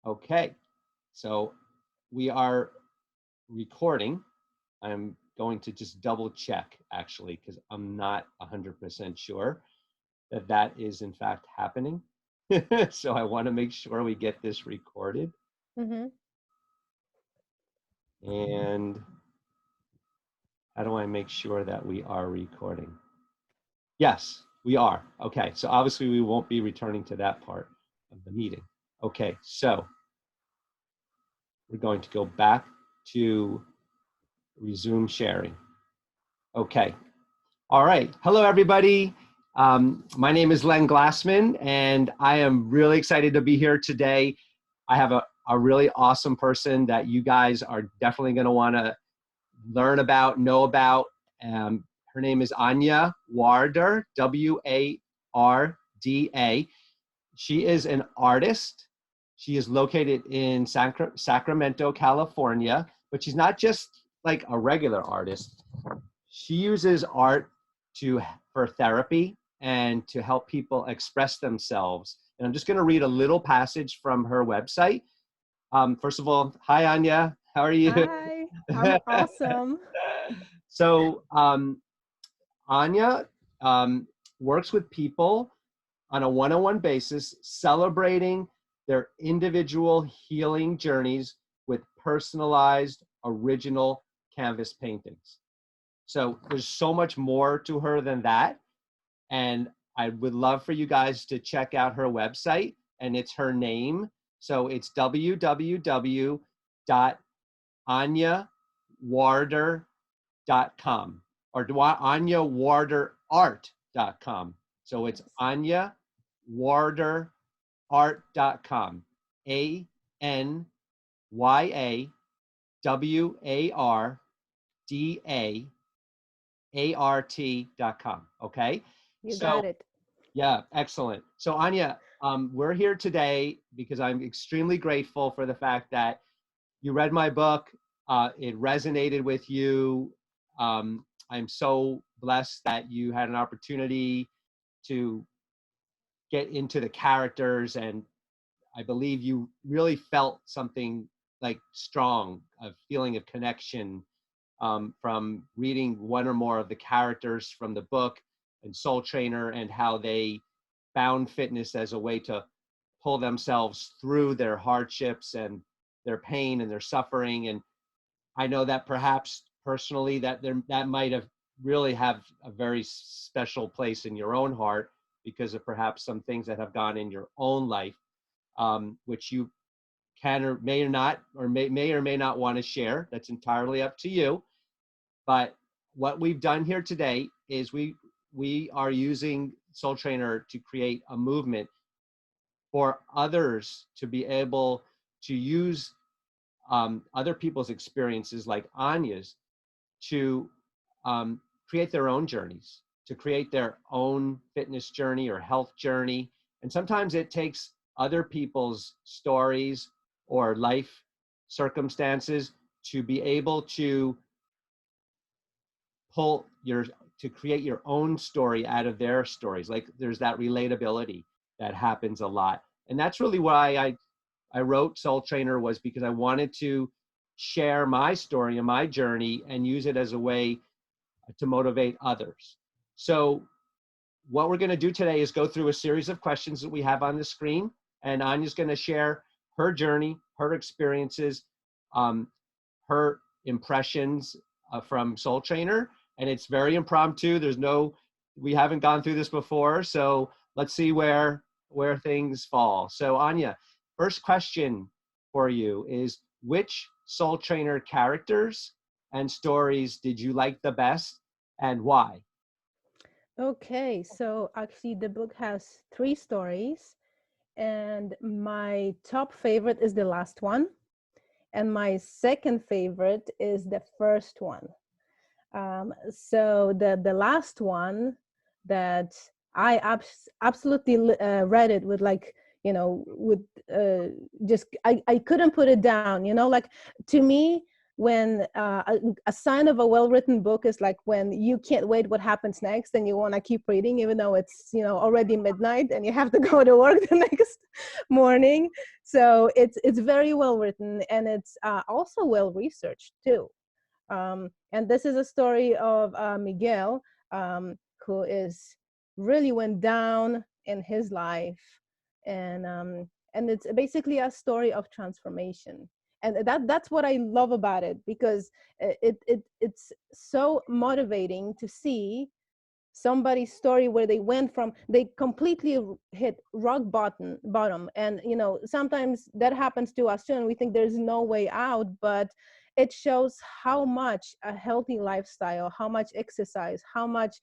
Okay, so we are recording. I'm going to just double check actually, because I'm not 100% sure that that is in fact happening. So I want to make sure we get this recorded. Mm-hmm. And how do I make sure that we are recording? Yes, we are. Okay, so obviously we won't be returning to that part of the meeting. Okay, so we're going to go back to resume sharing. Okay. All right. Hello, everybody. My name is Len Glassman, and I am really excited to be here today. I have a really awesome person that you guys are definitely going to want to learn about, know about. Her name is Anya Warda, Warda. She is an artist. She is located in Sacramento, California, but she's not just like a regular artist. She uses art to for therapy and to help people express themselves. And I'm just going to read a little passage from her website. First of all, hi Anya, how are you? Hi, I'm awesome. So Anya works with people on a one-on-one basis, celebrating their individual healing journeys with personalized, original canvas paintings. So there's so much more to her than that. And I would love for you guys to check out her website, and it's her name. So it's www.anyawarder.com or anyawarderart.com. So it's Yes. anyawarderart.com. ANYAWARDAART.com. Okay. You So, got it. yeah, excellent. So, Anya, we're here today because I'm extremely grateful for the fact that you read my book. It resonated with you. I'm so blessed that you had an opportunity to get into the characters, and I believe you really felt something like strong, a feeling of connection from reading one or more of the characters from the book and Soul Trainer, and how they found fitness as a way to pull themselves through their hardships and their pain and their suffering. And I know that perhaps personally that might have really have a very special place in your own heart because of perhaps some things that have gone in your own life, which you can or not, or may or may not want to share. That's entirely up to you. But what we've done here today is we are using Soul Trainer to create a movement for others to be able to use other people's experiences like Anya's to create their own journeys, to create their own fitness journey or health journey. And sometimes it takes other people's stories or life circumstances to be able to pull your to create your own story out of their stories. Like there's that relatability that happens a lot. And that's really why I wrote Soul Trainer, was because I wanted to share my story and my journey and use it as a way to motivate others. So what we're going to do today is go through a series of questions that we have on the screen, and Anya's going to share her journey, her experiences, um, her impressions from Soul Trainer, and it's very impromptu. We haven't gone through this before, so let's see where things fall. So Anya, first question for you is, which Soul Trainer characters and stories did you like the best, and why? Okay, so actually, the book has three stories, and my top favorite is the last one, and my second favorite is the first one. So the last one that I absolutely read it with, like, with just I couldn't put it down. Like, to me, when a sign of a well-written book is like when you can't wait what happens next and you want to keep reading even though it's, you know, already midnight and you have to go to work the next morning. So it's very well written, and it's also well researched too. And this is a story of Miguel, who is really went down in his life, and it's basically a story of transformation. And that's what I love about it, because it's so motivating to see somebody's story where they went from, they completely hit rock bottom. And you know, sometimes that happens to us too, and we think there's no way out. But it shows how much a healthy lifestyle, how much exercise, how much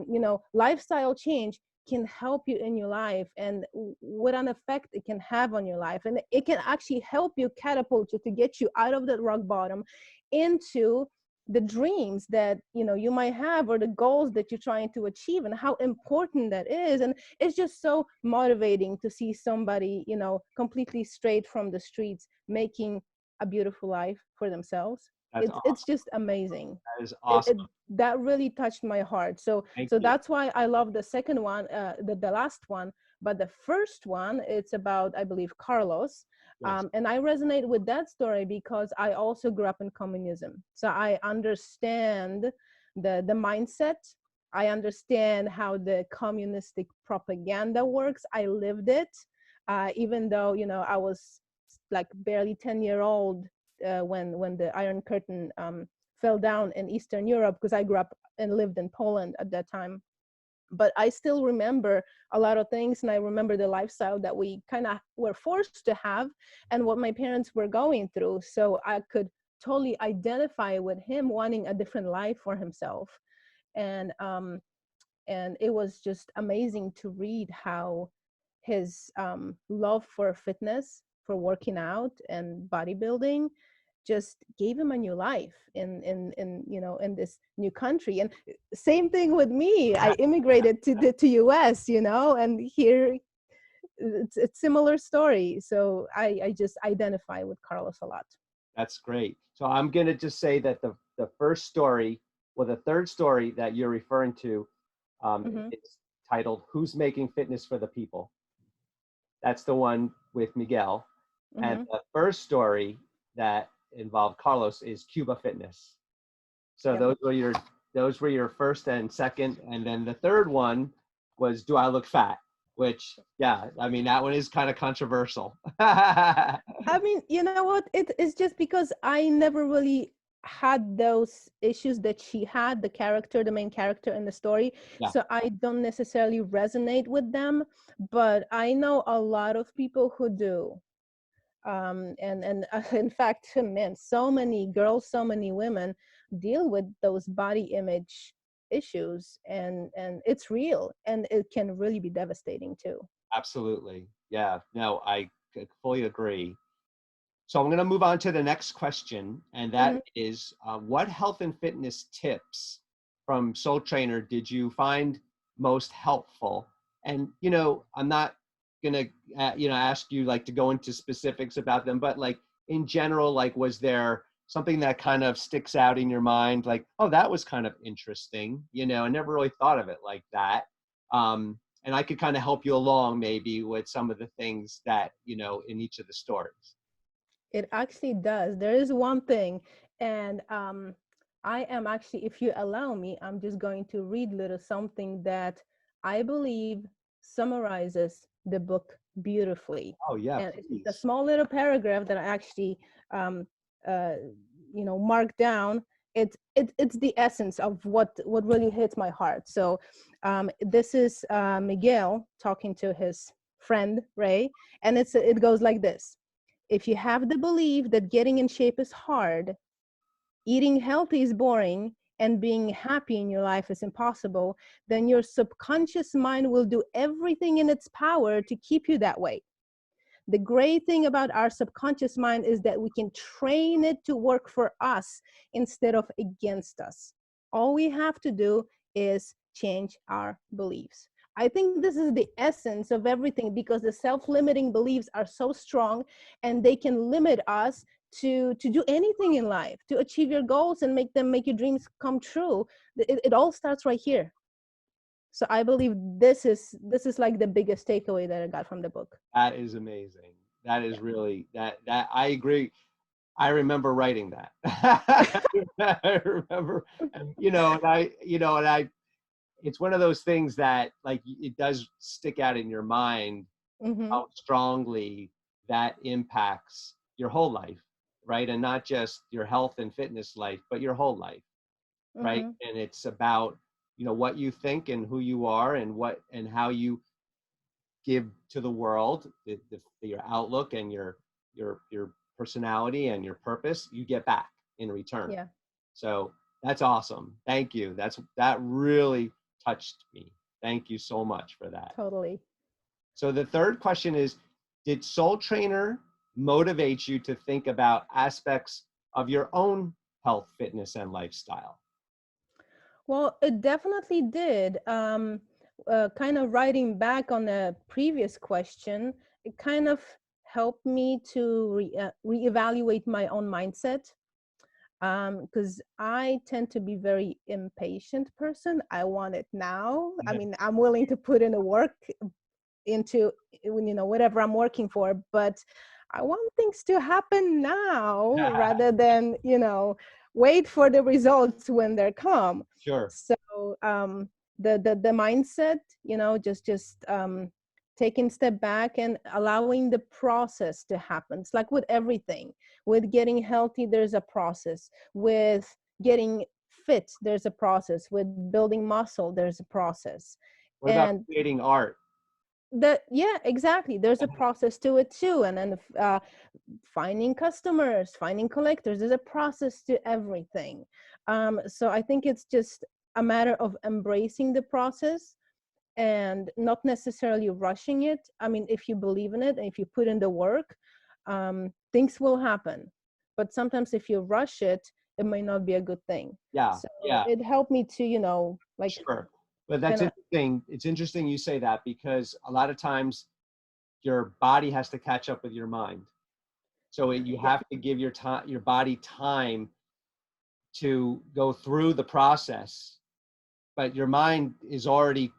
you know, lifestyle change can help you in your life, and what an effect it can have on your life. And it can actually help you, catapult you to get you out of that rock bottom into the dreams that, you know, you might have, or the goals that you're trying to achieve, and how important that is. And it's just so motivating to see somebody, you know, completely straight from the streets making a beautiful life for themselves. That's It's awesome. just amazing. That is it, awesome. it That really touched my heart. So Thank so you. that's why I love the second one, the last one. But the first one, it's about, I believe, Carlos. Yes. And I resonate with that story because I also grew up in communism. So I understand the mindset. I understand how the communistic propaganda works. I lived it, even though, you know, I was like barely 10-year-old when the Iron Curtain fell down in Eastern Europe, because I grew up and lived in Poland at that time. But I still remember a lot of things, and I remember the lifestyle that we kind of were forced to have, and what my parents were going through. So I could totally identify with him wanting a different life for himself. And and it was just amazing to read how his love for fitness, for working out and bodybuilding, just gave him a new life in you know, in this new country. And same thing with me. I immigrated to the to US, you know, and here it's similar story. So I just identify with Carlos a lot. That's great. So I'm going to just say that the first story, well, the third story that you're referring to, Hmm. it's titled "Who's Making Fitness for the People." That's the one with Miguel. And Hmm. the first story that involved Carlos is Cuba Fitness. So Yep. those were your first and second, and then the third one was "Do I Look Fat?" Which, yeah, I mean that one is kind of controversial. Yeah, I mean, you know what? It is just because I never really had those issues that she had, the character, the main character in the story. So I don't necessarily resonate with them, but I know a lot of people who do. And in fact, men, so many girls, so many women deal with those body image issues, and it's real, and it can really be devastating too. absolutely. Yeah, no, I fully agree. So I'm going to move on to the next question, and that Mhm. is, what health and fitness tips from Soul Trainer did you find most helpful? And you know, I'm not going to ask you like to go into specifics about them, but like in general, like was there something that kind of sticks out in your mind, like, oh, that was kind of interesting, you know, I never really thought of it like that. And I could kind of help you along maybe with some of the things that, you know, in each of the stories. It actually does. There is one thing, and I am actually, if you allow me, I'm just going to read little something that I believe summarizes the book beautifully. Oh yeah, And it's just a please. small little paragraph that I actually, um, uh, you know, marked down. It's the essence of what really hits my heart. So this is Miguel talking to his friend Ray, and it goes like this: if you have the belief that getting in shape is hard, eating healthy is boring, and being happy in your life is impossible, then your subconscious mind will do everything in its power to keep you that way. The great thing about our subconscious mind is that we can train it to work for us instead of against us. All we have to do is change our beliefs. I think this is the essence of everything, because the self limiting beliefs are so strong and they can limit us to do anything in life, to achieve your goals and make your dreams come true. It all starts right here. So I believe this is like the biggest takeaway that I got from the book. That is amazing. That is really that I agree. I remember writing that. I remember, and, and I, it's one of those things that like it does stick out in your mind Mm-hmm. how strongly that impacts your whole life, right? And not just your health and fitness life, but your whole life, right? Mm-hmm. And it's about, what you think and who you are and what and how you give to the world, your outlook and your personality and your purpose, you get back in return. Yeah, So that's awesome. Thank you. That really touched me. Thank you so much for that. totally. So the third question is, did Soul Trainer motivate you to think about aspects of your own health, fitness, and lifestyle? Well, it definitely did. Kind of writing back on the previous question, it kind of helped me to reevaluate my own mindset, because I tend to be very impatient person. I want it now. I mean, I'm willing to put in the work into whatever I'm working for, but I want things to happen now rather than wait for the results when they come. Sure. So the mindset, just taking step back and allowing the process to happen. It's like with everything. With getting healthy, there's a process. With getting fit, there's a process. With building muscle, there's a process. What about And creating art? yeah, exactly, there's a process to it too. And then finding customers, finding collectors, there's a process to everything. So I think it's just a matter of embracing the process and not necessarily rushing it. I mean, if you believe in it and if you put in the work, things will happen. But sometimes if you rush it, it may not be a good thing. Yeah, So yeah, it helped me to like sure. But that's kind of. interesting. It's interesting you say that because a lot of times your body has to catch up with your mind. So you Yeah, have to give your body time to go through the process, but your mind is already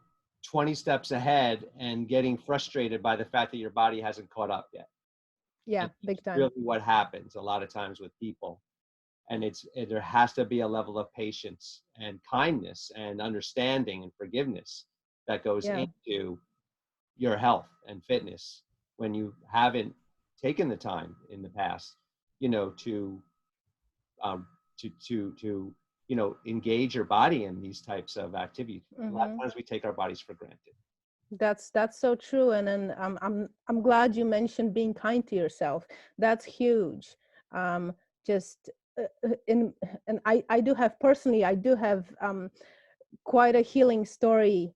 20 steps ahead and getting frustrated by the fact that your body hasn't caught up yet. yeah, And big that's time. really what happens a lot of times with people. And there has to be a level of patience and kindness and understanding and forgiveness that goes Yeah. into your health and fitness when you haven't taken the time in the past, to um, engage your body in these types of activities. A lot of Hmm. times we take our bodies for granted. That's so true. And then I'm glad you mentioned being kind to yourself. That's huge. Just in and I do have personally, I do have quite a healing story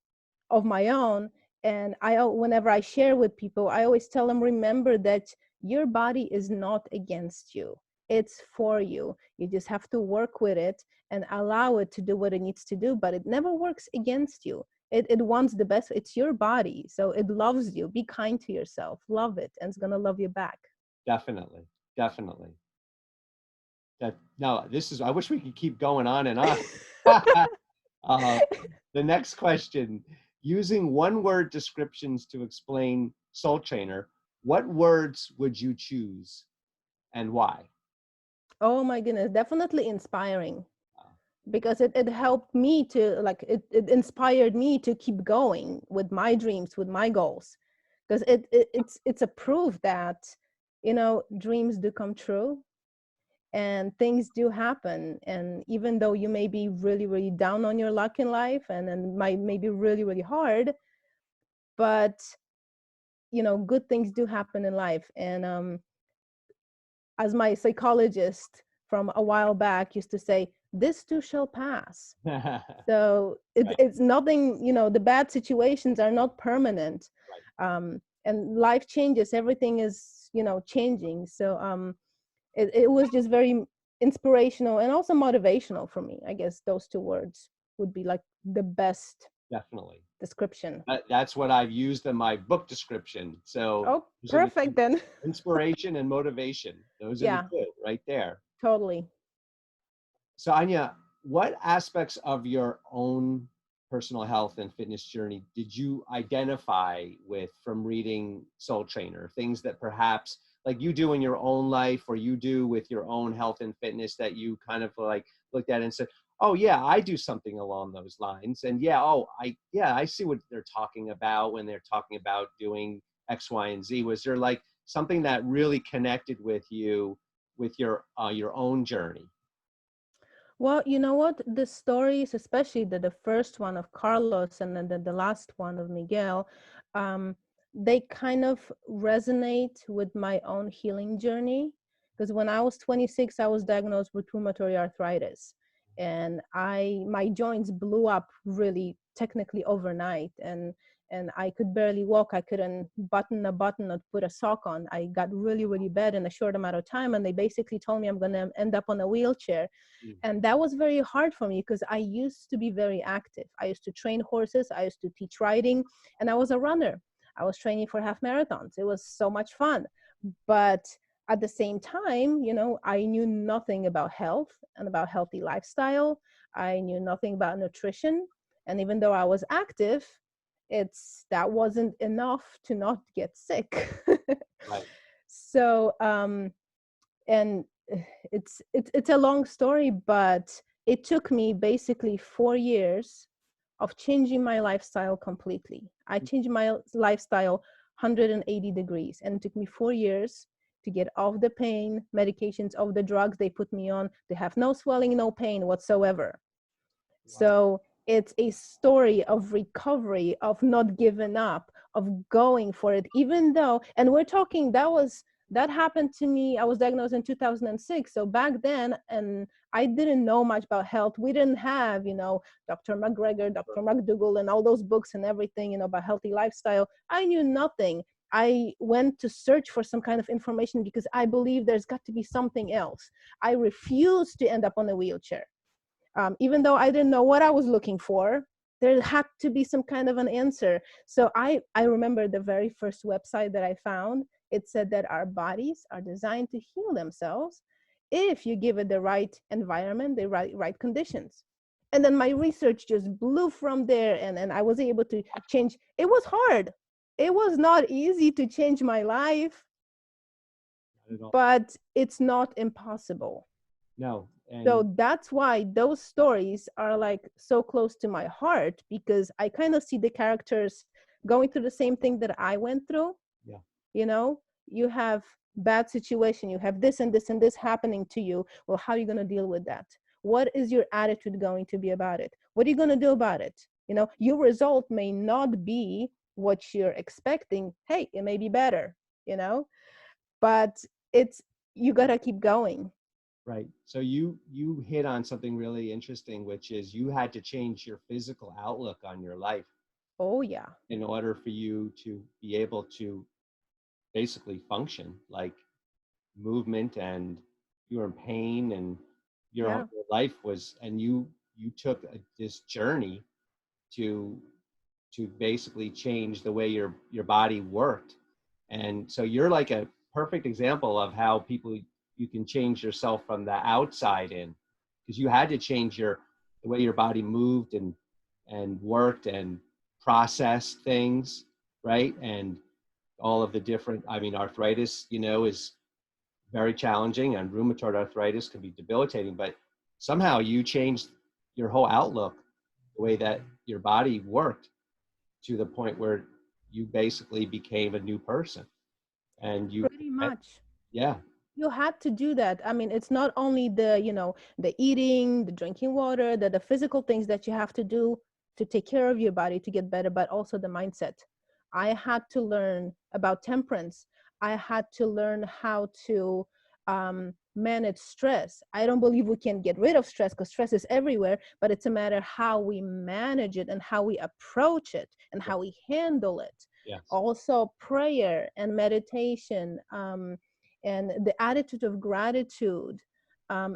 of my own. And whenever I share with people, I always tell them, remember that your body is not against you. It's for you. You just have to work with it and allow it to do what it needs to do, but it never works against you. It wants the best. It's your body, so it loves you. Be kind to yourself, love it, and it's gonna love you back. Definitely, definitely. That no, this is. I wish we could keep going on and on. uh, the next question: using one-word descriptions to explain Soul Trainer, what words would you choose and why? Oh my goodness, definitely inspiring, because it helped me to it inspired me to keep going with my dreams, with my goals, because it's a proof that dreams do come true and things do happen. And even though you may be really really down on your luck in life, and then may be really really hard, but good things do happen in life. And as my psychologist from a while back used to say, this too shall pass. Right, So it's nothing, the bad situations are not permanent. right. And life changes, everything is changing. So it was just very inspirational and also motivational for me. I guess those two words would be like the best Definitely. description. That's what I've used in my book description. So Oh, those are the two, perfect then. inspiration and motivation. Those are the Yeah, two, right there. Totally. So Anya, what aspects of your own personal health and fitness journey did you identify with from reading Soul Trainer? Things that perhaps like you do in your own life or you do with your own health and fitness that you kind of like looked at and said, oh yeah, I do something along those lines. And yeah, I see what they're talking about when they're talking about doing X, Y, and Z. Was there like something that really connected with your own journey? Well, you know what? The stories, especially the first one of Carlos and then the last one of Miguel, um, they kind of resonate with my own healing journey. Because when I was 26, I was diagnosed with rheumatoid arthritis, and my joints blew up really technically overnight, and I could barely walk. I couldn't button a button or put a sock on. I got really, really bad in a short amount of time, and they basically told me I'm going to end up on a wheelchair. Mm. And that was very hard for me because I used to be very active. I used to train horses, I used to teach riding, and I was a runner. I was training for half marathons. It was so much fun. But at the same time, I knew nothing about health and about healthy lifestyle. I knew nothing about nutrition. And even though I was active, that wasn't enough to not get sick. Right. So and it's a long story, but it took me basically 4 years of changing my lifestyle completely. I changed my lifestyle 180 degrees, and it took me 4 years to get off the pain medications, off the drugs they put me on. They have no swelling, no pain whatsoever. Wow. So it's a story of recovery, of not giving up, of going for it, even though, and we're talking, that happened to me. I was diagnosed in 2006. So back then, and I didn't know much about health. We didn't have, Dr. McGregor, Dr. McDougall, and all those books and everything, about healthy lifestyle. I knew nothing. I went to search for some kind of information because I believe there's got to be something else. I refused to end up on a wheelchair. Even though I didn't know what I was looking for, there had to be some kind of an answer. So I remember the very first website that I found. It said that our bodies are designed to heal themselves if you give it the right environment, the right conditions. And then my research just blew from there, and I was able to change. It was hard. It was not easy to change my life, Not at all. but it's not impossible. No. So And that's why those stories are like so close to my heart, because I kind of see the characters going through the same thing that I went through. yeah, You have bad situation, you have this and this and this happening to you. Well, how are you going to deal with that? What is your attitude going to be about it? What are you going to do about it? Your result may not be what you're expecting. Hey, it may be better, but it's you got to keep going. right. So you hit on something really interesting, which is you had to change your physical outlook on your life Oh yeah. in order for you to be able to basically function, like movement, and you were in pain, and Yeah. your life was, and you took this journey to basically change the way your body worked. And so you're like a perfect example of how people, you can change yourself from the outside in, because you had to change the way your body moved and worked and processed things, right? And all of the different, I mean, arthritis, is very challenging, and rheumatoid arthritis can be debilitating, but somehow you changed your whole outlook, the way that your body worked, to the point where you basically became a new person. And Pretty much. yeah, You had to do that. I mean, it's not only the eating, the drinking water, the physical things that you have to do to take care of your body to get better, but also the mindset. I had to learn about temperance. I had to learn how to manage stress. I don't believe we can get rid of stress, because stress is everywhere, but it's a matter how we manage it and how we approach it and yeah, how we handle it. yes, Also, prayer and meditation. And the attitude of gratitude,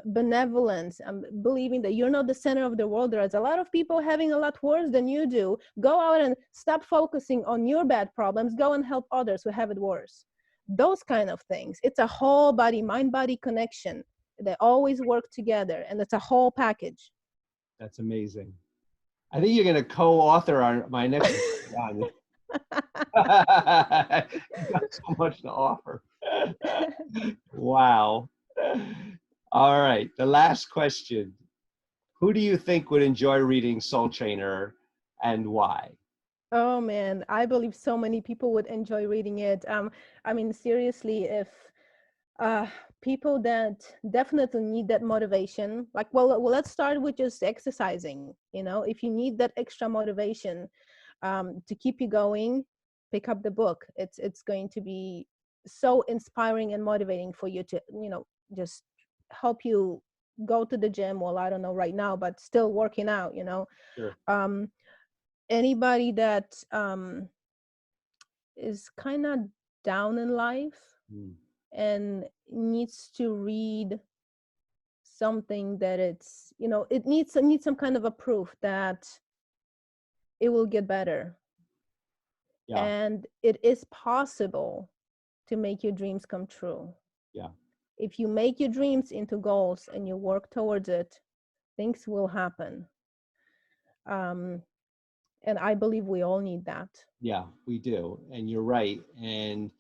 benevolence, believing that you're not the center of the world. There's a lot of people having a lot worse than you do. Go out and stop focusing on your bad problems. Go and help others who have it worse. those kind of things. It's a whole body, mind body connection. They always work together, and it's a whole package. That's amazing. I think you're going to co-author my next book, Anya. You got so much to offer. Wow. All right. The last question. Who do you think would enjoy reading Soul Trainer and why? Oh man, I believe so many people would enjoy reading it. I mean, seriously, if uh people that definitely need that motivation, like, well, let's start with just exercising. If you need that extra motivation to keep you going, pick up the book. It's going to be so inspiring and motivating for you to, just help you go to the gym. Well, I don't know right now, but still working out. Sure. um Anybody that is kind of down in life Mm, and needs to read something that it needs some kind of a proof that it will get better, yeah. and it is possible to make your dreams come true. Yeah. If you make your dreams into goals and you work towards it, things will happen. um, and I believe we all need that. Yeah, we do. And you're right. And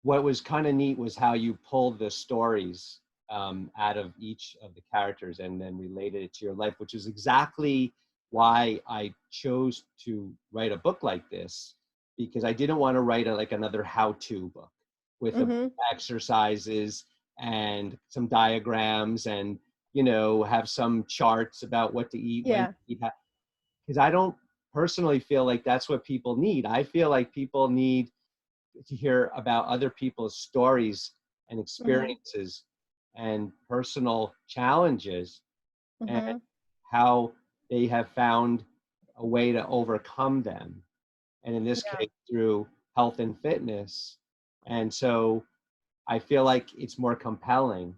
what was kind of neat was how you pulled the stories out of each of the characters and then related it to your life, which is exactly why I chose to write a book like this, because I didn't want to write like another how-to book with a Mm-hmm. exercises and some diagrams and have some charts about what to eat, when to Yeah. eat, because I don't personally feel like that's what people need. I feel like people need to hear about other people's stories and Mm-hmm. experiences and personal challenges and Mm-hmm. how they have found a way to overcome them. And in this Yeah. case, through health and fitness. And so I feel like it's more compelling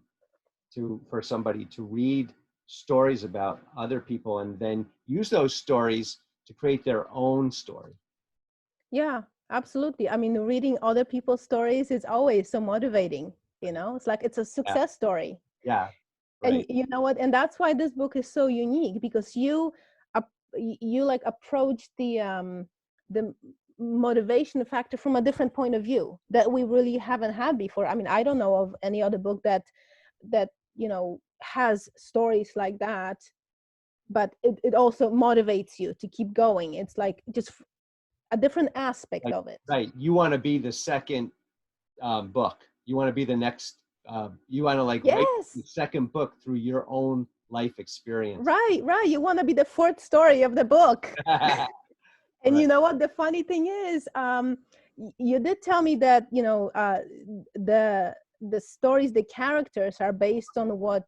for somebody to read stories about other people and then use those stories to create their own story. Yeah, absolutely. I mean, reading other people's stories is always so motivating. It's like it's a Yeah, success story. yeah, And right. you know what? And that's why this book is so unique, because you like approach the motivation factor from a different point of view that we really haven't had before. I mean, I don't know of any other book that has stories like that, but it also motivates you to keep going. It's like just a different aspect Like, of it. right. You want to be the second book. You want to be the next. You want to like write the Yes. second book through your own life experience. Right, right. You want to be the fourth story of the book. And Right. you know what? The funny thing is, you did tell me that the the stories, the characters are based on what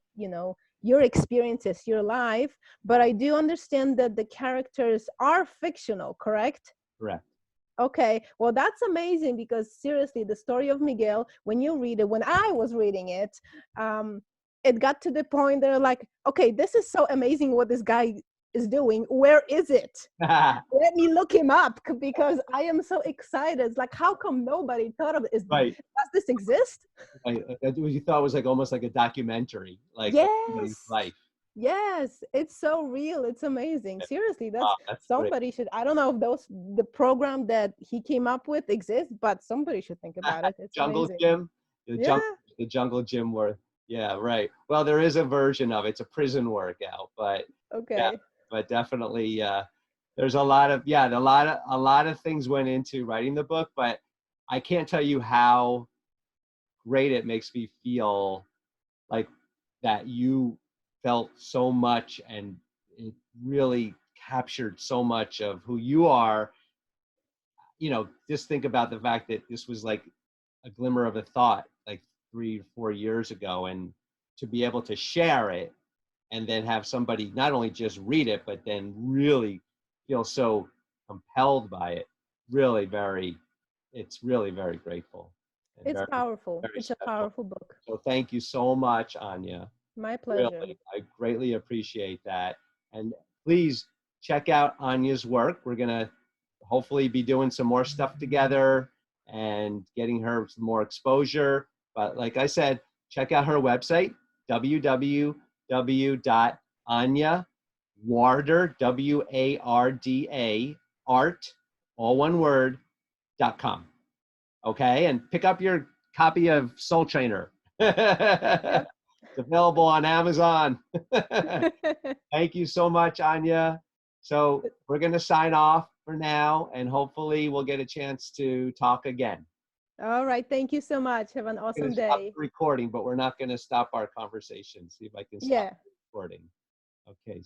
your experiences, your life. But I do understand that the characters are fictional, correct? Correct. Okay, well, that's amazing, because seriously, the story of Miguel, when you read it, when I was reading it, um, it got to the point that like, okay, this is so amazing what this guy is doing. Where is it? Let me look him up, because I am so excited. It's like, how come nobody thought of it? Right. Does this exist? Like, you thought was like almost like a documentary, like of somebody's Yes. life. Yes, it's so real. It's amazing. Seriously, that's Wow, that's great. somebody should. I don't know if the program that he came up with exists, but somebody should think about it. It's Jungle amazing. Gym, the jungle, Yeah. the Jungle Gym where, yeah, right. Well, there is a version of it. It's a prison workout, but yeah, Okay. but definitely, there's a lot of things went into writing the book, but I can't tell you how great it makes me feel like that you felt so much and it really captured so much of who you are. Just think about the fact that this was like a glimmer of a thought like 3 or 4 years ago, and to be able to share it and then have somebody not only just read it, but then really feel so compelled by it, really it's really very grateful and It's very, powerful. very It's a special. powerful book. So thank you so much, Anya. My pleasure. Really, I greatly appreciate that. And please check out Anya's work. We're going to hopefully be doing some more stuff together and getting her some more exposure. But like I said, check out her website, www.Anya, Warda, art, all one word, .com. Okay, and pick up your copy of Soul Trainer. Yep. It's available on Amazon. Thank you so much, Anya. So we're going to sign off for now, and hopefully we'll get a chance to talk again. All right. Thank you so much. Have an We're going awesome to stop day. the recording, but we're not going to stop our conversation. See if I can stop Yeah. the recording. Okay.